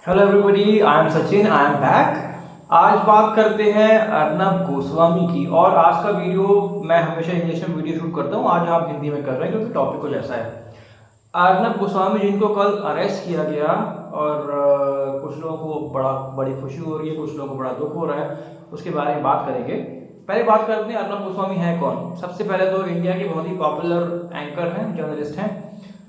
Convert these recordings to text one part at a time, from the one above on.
Hello everybody, I am Sachin, I am back. आज बात करते हैं अर्नब गोस्वामी की। और आज का वीडियो मैं हमेशा इंग्लिश में वीडियो शूट करता हूँ, आज आप हिंदी में कर रहे हैं क्योंकि टॉपिक कुछ ऐसा है। अर्नब गोस्वामी जिनको कल अरेस्ट किया गया और कुछ लोगों को बड़ी खुशी हो रही है, कुछ लोगों को बड़ा दुख हो रहा है, उसके बारे में बात करेंगे। पहले बात करते हैं अर्नब गोस्वामी है कौन। सबसे पहले तो इंडिया के बहुत ही पॉपुलर एंकर हैं, जर्नलिस्ट हैं।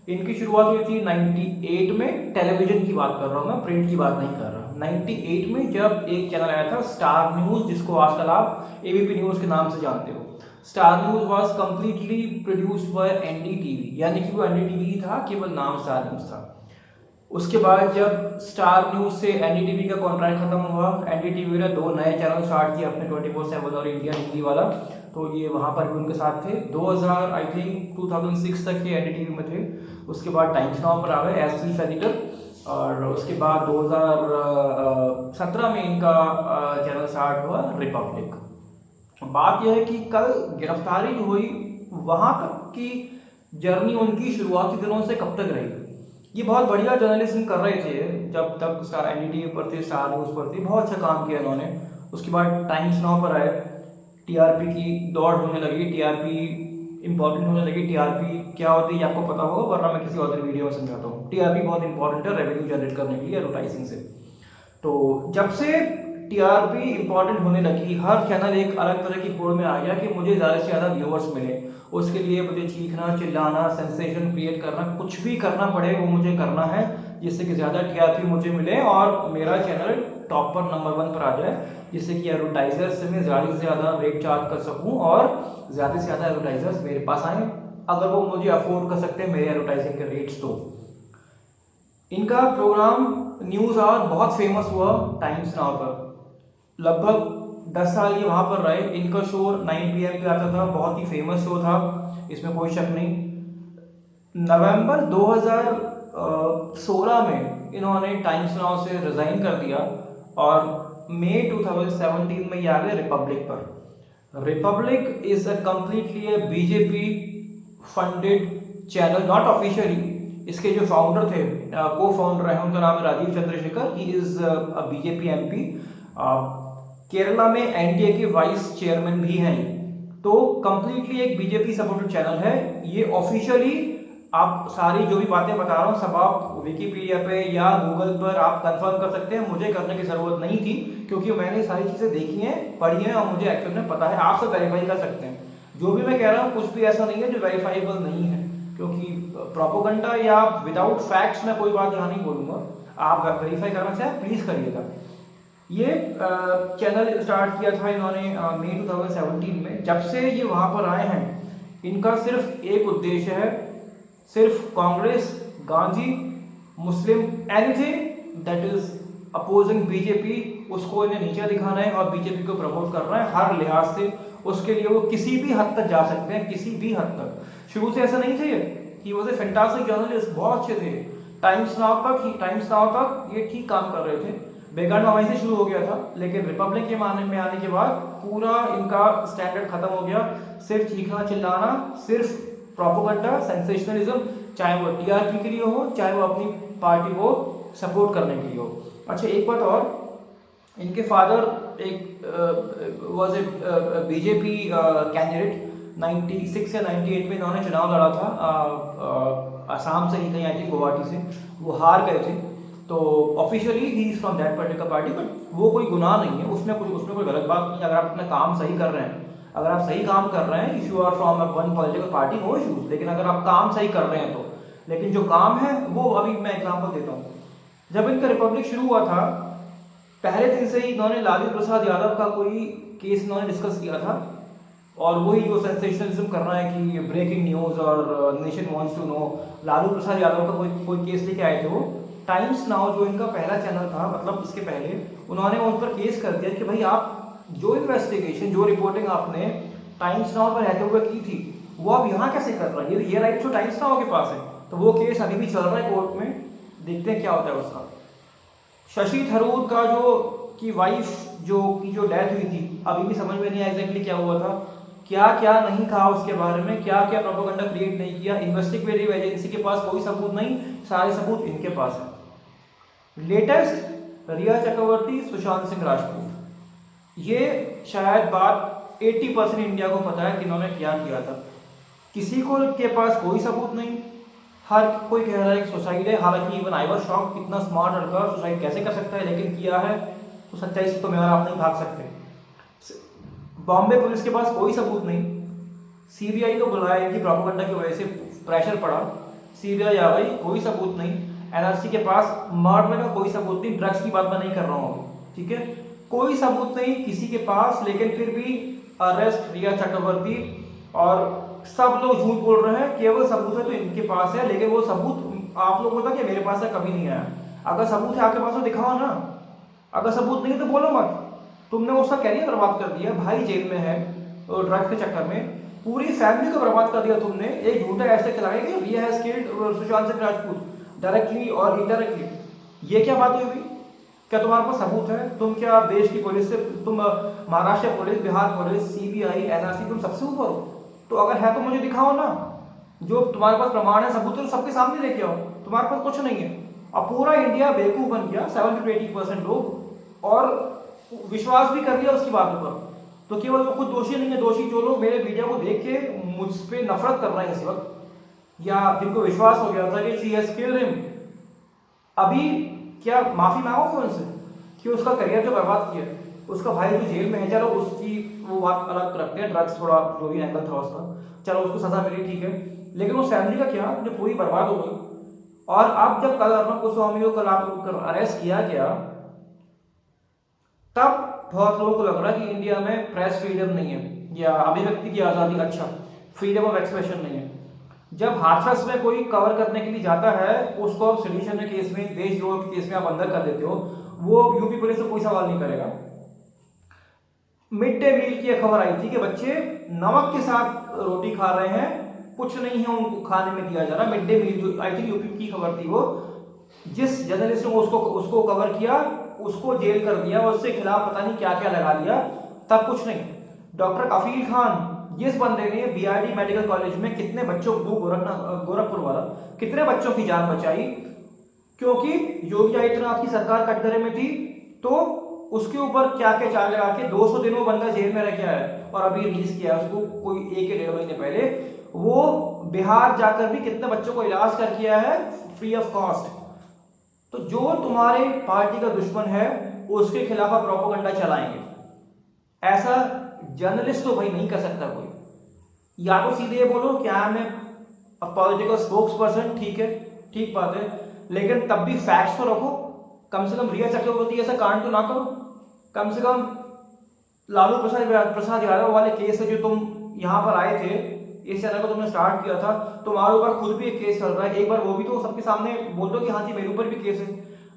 इनकी शुरुआत हुई थी 98 में। टेलीविजन की बात कर रहा हूँ मैं, प्रिंट की बात नहीं कर रहा। 98 में जब एक चैनल आया था स्टार न्यूज़, जिसको आजकल आप एबीपी न्यूज़ के नाम से जानते हो। Star news was completely produced by NDTV, यानी कि वो एनडीटीवी था, केवल नाम स्टार न्यूज़ था। उसके बाद जब स्टार न्यूज़ से एनडीटीवी का कॉन्ट्रैक्ट खत्म हुआ, एनडीटीवी ने 2 नए चैनल स्टार्ट किए अपने 24/7 और इंडिया हिंदी वाला, तो ये वहाँ पर भी उनके साथ थे। 2000 आई थिंक 2006 तक ये एनडीटीवी में थे। उसके बाद टाइम्स नाउ पर आ गए एज चीफ एडिटर, और उसके बाद 2017 में इनका चैनल स्टार्ट हुआ रिपब्लिक। बात यह है कि कल गिरफ्तारी जो हुई, वहाँ तक की जर्नी उनकी शुरुआती दिनों से कब तक रही। ये बहुत बढ़िया जर्नलिज्म कर रहे थे जब तक स्टार एनडीटीवी पर थे, स्टार न्यूज़ पर थे, बहुत अच्छा काम किया इन्होंने। उसके बाद टाइम्स नाउ पर आए, टीआरपी की दौड़ होने लगी, टीआरपी इंपॉर्टेंट होने लगी। टीआरपी क्या होती है ये आपको पता होगा, वरना मैं किसी और वीडियो में समझाता हूँ। टीआरपी बहुत इंपॉर्टेंट है रेवेन्यू जनरेट करने के लिए एडवर्टाइजिंग से। तो जब से टीआरपी इंपॉर्टेंट होने लगी, हर चैनल एक अलग तरह की होड़ में आ गया कि मुझे ज़्यादा से ज़्यादा व्यूअर्स मिले। उसके लिए मुझे चीखना, चिल्लाना, सेंसेशन क्रिएट करना, कुछ भी करना पड़े वो मुझे करना है, जिससे कि ज़्यादा टीआरपी मुझे मिले और मेरा चैनल टॉप पर नंबर 1 पर आ जाए, जिससे कि एडवर्टाइजर्स से मैं ज़्यादा से ज़्यादा रेट चार्ज कर सकूँ और ज़्यादा से ज़्यादा एडवर्टाइजर्स मेरे पास आएँ, अगर वो मुझे अफोर्ड कर सकते हैं मेरे एडवर्टाइजिंग के रेट्स। तो इनका प्रोग्राम न्यूज़ आवर बहुत फेमस हुआ टाइम्स नाउ पर। लगभग 10 साल ये वहाँ पर रहे। इनका शो 9 PM पे आता था, बहुत ही फेमस शो था, इसमें कोई शक नहीं। नवंबर 2016 में इन्होंने टाइम्स नाउ से रिज़ाइन कर दिया और मई 2017 में ये आ गए रिपब्लिक पर। Republic is a completely BJP funded channel, not officially. इसके जो फाउंडर थे, को फाउंडर है, उनका नाम है Rajeev Chandrasekhar. He is a BJP MP। Kerala में एनडीए के वाइस चेयरमैन भी हैं। तो कंप्लीटली एक बीजेपी सपोर्टेड चैनल है ये। ऑफिशियली आप सारी जो भी बातें बता रहा हूँ सब आप विकिपीडिया पे या गूगल पर आप कंफर्म कर सकते हैं, मुझे करने की ज़रूरत नहीं थी क्योंकि मैंने सारी चीज़ें देखी हैं, पढ़ी हैं और मुझे एक्चुअल में पता है। आप सब वेरीफाई कर सकते हैं। जो भी मैं कह रहा हूँ कुछ भी ऐसा नहीं है जो वेरीफाइबल नहीं है, क्योंकि प्रोपोगंडा या विदाउट फैक्ट्स मैं कोई बात यहाँ नहीं बोलूँगा। आप वेरीफाई करना चाहें प्लीज़ करिएगा। ये चैनल स्टार्ट किया था इन्होंने मई 2017 में। जब से ये वहाँ पर आए हैं, इनका सिर्फ एक उद्देश्य है, सिर्फ Congress, Gandhi, Muslim, anything that is opposing BJP, उसको इन्हें नीचे दिखाना है और बीजेपी को प्रमोट करना है हर लिहाज से। उसके लिए वो किसी भी हद तक जा सकते हैं, किसी भी हद तक। शुरू से ऐसा नहीं थे कि वो फैंटास्टिक जर्नलिस्ट, बहुत अच्छे थे। टाइम्स नाउ तक ये ठीक काम कर रहे थे। बेगान वहीं से शुरू हो गया था, लेकिन रिपब्लिक के मानने में आने के बाद पूरा इनका स्टैंडर्ड खत्म हो गया। सिर्फ चीखना चिल्लाना, सिर्फ प्रोपोगंडा, सेंसेशनलिज्म, चाहे वो टीआरपी के लिए हो, चाहे वो अपनी पार्टी को सपोर्ट करने के लिए हो। अच्छा, एक बात और, इनके फादर एक वॉज ए बीजेपी कैंडिडेट। 96 या 98 में इन्होंने चुनाव लड़ा था, असम से ही कहीं, आई थिंक गुवाहाटी से। वो हार गए थे। तो officially he is from that particular party, but वो कोई गुनाह नहीं है, उसमें कोई गलत बात नहीं है। अगर आप अपना काम सही कर रहे हैं, अगर आप सही काम कर रहे हैं, if you are from one political party, no issues. लेकिन अगर आप काम सही कर रहे हैं तो, लेकिन जो काम है वो, अभी मैं एग्जांपल देता हूँ। जब इनका रिपब्लिक शुरू हुआ था, पहले दिन से ही इन्होंने लालू प्रसाद यादव का कोई केस इन्होंने डिस्कस किया था, और वही जो सेंसेशनलिज्म करना है कि ब्रेकिंग न्यूज़ और nation wants to know, Lalu Prasad Yadav का कोई केस लेके आए थे वो। टाइम्स नाउ जो इनका पहला चैनल था, मतलब इसके पहले उन्होंने उन पर केस कर दिया कि भाई आप जो इन्वेस्टिगेशन, जो रिपोर्टिंग आपने टाइम्स नाउ पर रहते हुए की थी, वो आप यहाँ कैसे कर रहे हैं, ये राइट तो टाइम्स नाउ के पास है। तो वो केस अभी भी चल रहा है कोर्ट में, देखते हैं क्या होता है उसका। शशि थरूर का की वाइफ जो डेथ हुई थी, अभी भी समझ में नहीं आया एग्जैक्टली क्या हुआ था, क्या क्या नहीं कहा उसके बारे में, क्या क्या प्रोपेगेंडा क्रिएट नहीं किया। इन्वेस्टिगेटिव एजेंसी के पास कोई सबूत नहीं, सारे सबूत इनके पास है। लेटेस्ट रिया चक्रवर्ती, सुशांत सिंह राजपूत, ये शायद बात 80% इंडिया को पता है कि इन्होंने क्या किया था। किसी को के पास कोई सबूत नहीं, हर कोई कह रहा है कि सुसाइड है। हालांकि इवन आई वाज शॉक, कितना स्मार्ट लड़का सुसाइड कैसे कर सकता है, लेकिन किया है तो सच्चाई से तो मैं और आप नहीं भाग सकते। बॉम्बे पुलिस के पास कोई सबूत नहीं, सीबीआई को बुलाया, इनकी प्रोपेगेंडा की वजह से प्रेशर पड़ा, सीबीआई आ गई, कोई सबूत नहीं। एनआरसी के पास मर्डर का कोई सबूत नहीं, ड्रग्स की बात मैं नहीं कर रहा हूँ, ठीक है, कोई सबूत नहीं किसी के पास, लेकिन फिर भी अरेस्ट रिया चक्रवर्ती। और सब लोग झूठ बोल रहे हैं, केवल सबूत है तो इनके पास है, लेकिन वो सबूत आप लोगों को पता कि मेरे पास है, कभी नहीं आया। अगर सबूत है आपके पास तो दिखाओ ना, अगर सबूत नहीं तो बोलो मत। तुमने उसका कैरियर बर्बाद कर दिया, भाई जेल में है ड्रग्स के चक्कर में, पूरी फैमिली को बर्बाद कर दिया तुमने। एक झूठा ऐसे खिलाया कि Rhea has killed Sushant Singh Rajput directly और इनडायरेक्टली। ये क्या बात हुई अभी? क्या तुम्हारे पास सबूत है? तुम क्या देश की पुलिस से, तुम Maharashtra police, Bihar police, CBI, NRC, तुम सबसे ऊपर हो? तो अगर है तो मुझे दिखाओ ना, जो तुम्हारे पास प्रमाण है, सबूत है, तो सबके सामने लेके आओ। तुम्हारे पास कुछ नहीं है। अब पूरा इंडिया बेवकूफ बन गया, 70 to 80% लोग, और विश्वास भी कर लिया उसकी बातों पर। तो केवल वो खुद दोषी नहीं है, दोषी जो लोग मेरे वीडियो को देख के मुझ पर नफरत कर रहे हैं इस वक्त, या जिनको विश्वास हो गया था कि शी हैज किल्ड हिम, अभी क्या माफी मांगोगे उनसे कि उसका करियर जो बर्बाद किया, उसका भाई जो जेल में है, चलो उसकी वो बात अलग रखते हैं, ड्रग्स थोड़ा जो भी एंगल था उसका, चलो उसको सजा मिली, ठीक है, लेकिन उस फैमिली का क्या जो पूरी बर्बाद हो गई। और अब जब कल अर्नब गोस्वामी को कल आप अरेस्ट किया गया, तब बहुत लोगों को लग रहा है कि इंडिया में प्रेस फ्रीडम नहीं है या अभिव्यक्ति की आज़ादी, अच्छा फ्रीडम ऑफ एक्सप्रेशन नहीं है। जब हाथरस में कोई कवर करने के लिए जाता है, उसको आप सेडिशन के केस में, देशद्रोह के केस में आप अंदर कर देते हो, वो यूपी पुलिस से कोई सवाल नहीं करेगा। मिड डे मील की खबर आई थी कि बच्चे नमक के साथ रोटी खा रहे हैं, कुछ नहीं है उनको खाने में दिया जा रहा। मिड डे मील जो आई थिंक यूपी की खबर थी, वो जिस जर्नलिस्ट ने उसको कवर किया उसको जेल कर दिया, उसके खिलाफ पता नहीं क्या क्या लगा दिया, तब कुछ नहीं। डॉक्टर कफील खान, जिस बंदे ने बीआरडी मेडिकल कॉलेज में कितने बच्चों को, गोरखपुर वाला, कितने बच्चों की जान बचाई, क्योंकि योगी आदित्यनाथ की सरकार कटघरे में थी, तो उसके ऊपर क्या क्या चाल लगा के 200 दिन वो बंदा जेल में रह के आया है, और अभी रिलीज किया है उसको कोई 1 या 1.5 महीने पहले। वो बिहार जाकर भी कितने बच्चों को इलाज कर किया है फ्री ऑफ कॉस्ट। तो जो तुम्हारे पार्टी का दुश्मन है उसके खिलाफ आप प्रोपेगेंडा चलाएंगे, ऐसा जर्नलिस्ट तो भाई नहीं कर सकता कोई। या तो सीधे ये बोलो क्या मैं पॉलिटिकल स्पोक्स पर्सन, ठीक है, ठीक बात है, लेकिन तब भी फैक्ट्स तो रखो। कम से कम रिया चक्रवर्ती ऐसा कांड तो ना करो, कम से कम लालू प्रसाद यादव वाले केस है जो तुम यहाँ पर आए थे, इस चैनल को तुमने स्टार्ट किया था, तुम्हारे ऊपर खुद भी एक केस चल रहा है, एक बार वो भी तो सबके सामने बोल दो कि हाँ जी मेरे ऊपर भी केस है।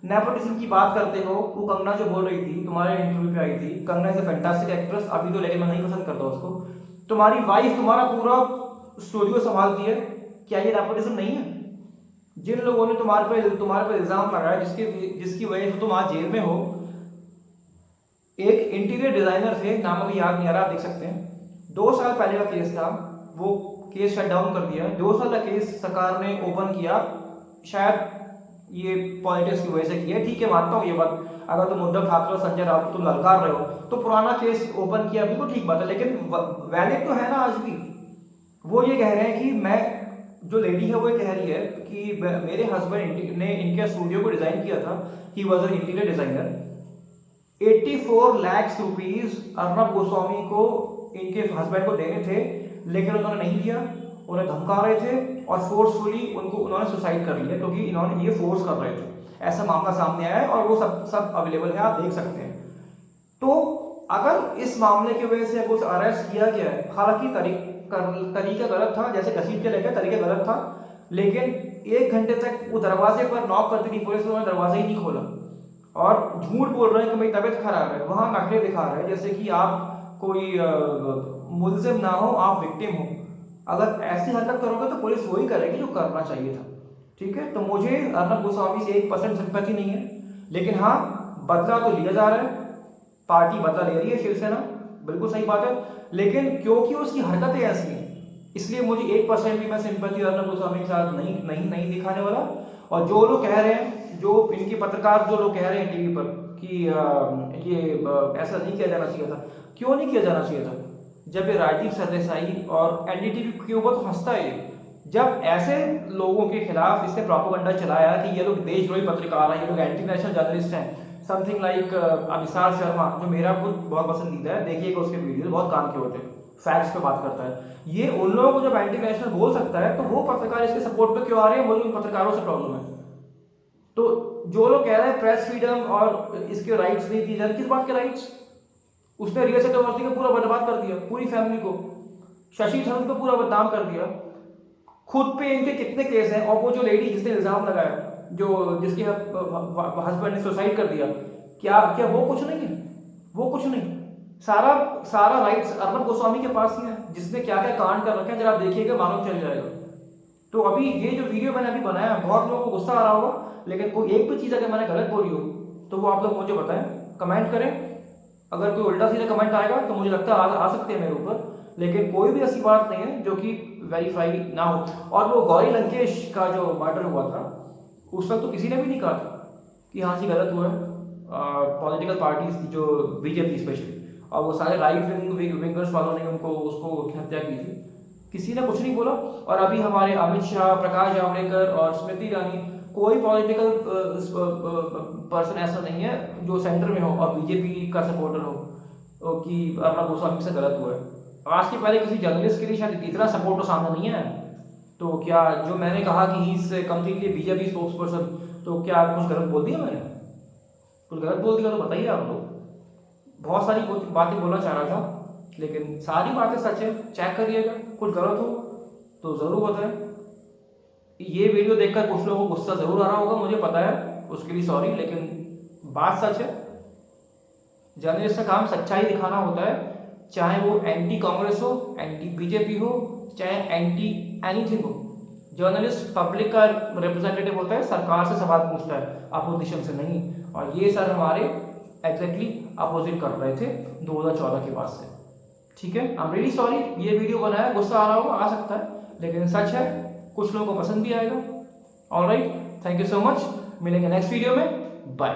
नेपोटिज्म की बात करते हो, वो कंगना जो बोल रही थी, तुम्हारे इंटरव्यू पे आई थी, Kangana is a fantastic actress, अभी तो लेकिन मैं नहीं पसंद करता उसको। तुम्हारी वाइफ तुम्हारा पूरा स्टूडियो संभालती है, क्या ये नेपोटिज्म नहीं है? जिन लोगों ने तुम्हारे पे इल्जाम लगाया, जिसकी वजह से तुम आज जेल में हो, एक इंटीरियर डिजाइनर थे, नाम अभी याद नहीं आ रहा, आप देख सकते हैं, 2 साल पहले का केस था, वो केस शट डाउन कर दिया। 2 साल का केस सरकार ने ओपन किया, शायद ये पॉलिटिक्स की वजह से किया, ठीक है, मानता हूँ ये बात। अगर तुम उद्धव ठाकरे और संजय राउत तुम ललकार रहे हो तो पुराना केस ओपन किया, बिल्कुल ठीक बात है, लेकिन वैलिड तो है ना आज भी। वो ये कह रहे हैं कि मैं, जो लेडी है वो कह रही है कि मेरे हस्बैंड ने इनके स्टूडियो को डिजाइन किया था, he was an interior designer. 84 lakh rupees Arnab Goswami को, इनके हस्बैंड को देने थे, लेकिन उन्होंने नहीं दिया, उन्हें धमका रहे थे और फोर्सफुली उन्होंने सुसाइड कर लिया, क्योंकि इन्होंने ये फोर्स कर रहे थे। ऐसा मामला सामने आया है और वो सब अवेलेबल है, आप देख सकते हैं। तो अगर इस मामले की वजह से कुछ अरेस्ट किया गया है, हालांकि तरीका गलत था, जैसे घसीट के लेकर तरीका गलत था, लेकिन 1 घंटे तक वो दरवाजे पर नॉक करती थी पुलिस, उन्होंने दरवाजा ही नहीं खोला और झूठ बोल रहे हैं कि मेरी तबीयत खराब है, वहां नखरे दिखा रहे हैं जैसे कि आप कोई मुलजिम ना हो, आप विक्टिम हो। अगर ऐसी हरकत करोगे तो पुलिस वही करेगी जो करना चाहिए था, ठीक है। तो मुझे अर्नब गोस्वामी से 1% सिंपैथी नहीं है, लेकिन हाँ बदला तो लिया जा रहा है, पार्टी बदला ले रही है, शिवसेना, बिल्कुल सही बात है, लेकिन क्योंकि उसकी हरकतें ऐसी हैं, इसलिए मुझे 1% भी मैं सिंपैथी अर्नब गोस्वामी के साथ नहीं दिखाने वाला। और जो लोग कह रहे हैं जो इनके पत्रकार जो लोग कह रहे हैं टीवी पर कि ऐसा नहीं किया जाना चाहिए था, क्यों नहीं किया जाना चाहिए था? जब ये राजदीप सरदेसाई और एनडीटीवी के ऊपर तो हंसता है, जब ऐसे लोगों के खिलाफ इसने प्रोपेगेंडा चलाया कि ये लोग देशद्रोही पत्रकार हैं, ये लोग एंटी नेशनल जर्नलिस्ट हैं, समथिंग लाइक अभिसार शर्मा, जो मेरा खुद बहुत पसंदीदा है, देखिएगा उसके वीडियो बहुत काम के होते हैं, फैक्ट्स पे बात करता है। ये उन लोगों को जब एंटी नेशनल बोल सकता है तो वो पत्रकार इसके सपोर्ट पे क्यों आ रहे हैं? मुझे उन पत्रकारों से प्रॉब्लम है। तो जो लोग कह रहे हैं प्रेस फ्रीडम और इसके राइट्स नहीं दिए जा रहे, किस बात के राइट्स? उसने रिया चक्रवर्ती को पूरा बर्बाद कर दिया, पूरी फैमिली को, शशि थरूर को पूरा बदनाम कर दिया। खुद पे इनके कितने केस हैं, और वो जो लेडी जिसने इल्जाम लगाया, जो जिसके हस्बैंड ने सुसाइड कर दिया, क्या क्या वो कुछ नहीं है? वो कुछ नहीं। सारा सारा राइट्स अर्नब गोस्वामी के पास ही है, जिसने क्या क्या कांड कर रखे हैं, जरा आप देखिएगा, मालूम चल जाएगा। तो अभी ये जो वीडियो मैंने अभी बनाया, बहुत लोगों को गुस्सा आ रहा होगा, लेकिन कोई एक भी चीज़ अगर मैंने गलत बोली हो तो वो आप लोग मुझे बताएं, कमेंट करें। अगर कोई उल्टा सीधा कमेंट आएगा तो मुझे लगता है आ सकते हैं मेरे ऊपर, लेकिन कोई भी ऐसी बात नहीं है जो कि वेरीफाई ना हो। और वो गौरी लंकेश का जो मर्डर हुआ था, उस वक्त तो किसी ने भी नहीं कहा था कि हाँ जी गलत हुआ है। पॉलिटिकल पार्टीज जो बीजेपी स्पेशली, और वो सारे राइट विंगर्स वालों ने उनको उसको हत्या की थी, किसी ने कुछ नहीं बोला। और अभी हमारे अमित शाह, प्रकाश जावड़ेकर और स्मृति ईरानी, कोई पॉलिटिकल पर्सन ऐसा नहीं है जो सेंटर में हो और बीजेपी का सपोर्टर हो कि अर्नब गोस्वामी से गलत हुआ है। आज के पहले किसी जर्नलिस्ट के लिए शायद इतना सपोर्ट तो सामने नहीं है। तो क्या जो मैंने कहा कि he is completely BJP spokes person, तो क्या कुछ गलत बोल दिया मैंने? कुछ गलत बोल दिया तो बताइए आप लोग। बहुत सारी बातें बोलना चाह रहा था, लेकिन सारी बातें सच है, चेक करिएगा। कुछ गलत हो तो ज़रूर बताएं। ये वीडियो देखकर कुछ लोगों को गुस्सा ज़रूर आ रहा होगा, मुझे पता है, उसके लिए सॉरी, लेकिन बात सच है। जर्नलिस्ट का काम सच्चाई दिखाना होता है, चाहे वो एंटी कांग्रेस हो, एंटी बीजेपी हो, चाहे एंटी एनीथिंग हो। जर्नलिस्ट पब्लिक का रिप्रेजेंटेटिव होता है, सरकार से सवाल पूछता है, अपोजिशन से नहीं। और ये सर हमारे एग्जैक्टली अपोजिट कर रहे थे 2014 के बाद से। ठीक है, आई एम रियली सॉरी, ये वीडियो बनाया, गुस्सा आ रहा होगा, आ सकता है, लेकिन सच है, कुछ लोगों को पसंद भी आएगा। Alright, thank you so much, मिलेंगे नेक्स्ट वीडियो में, बाय।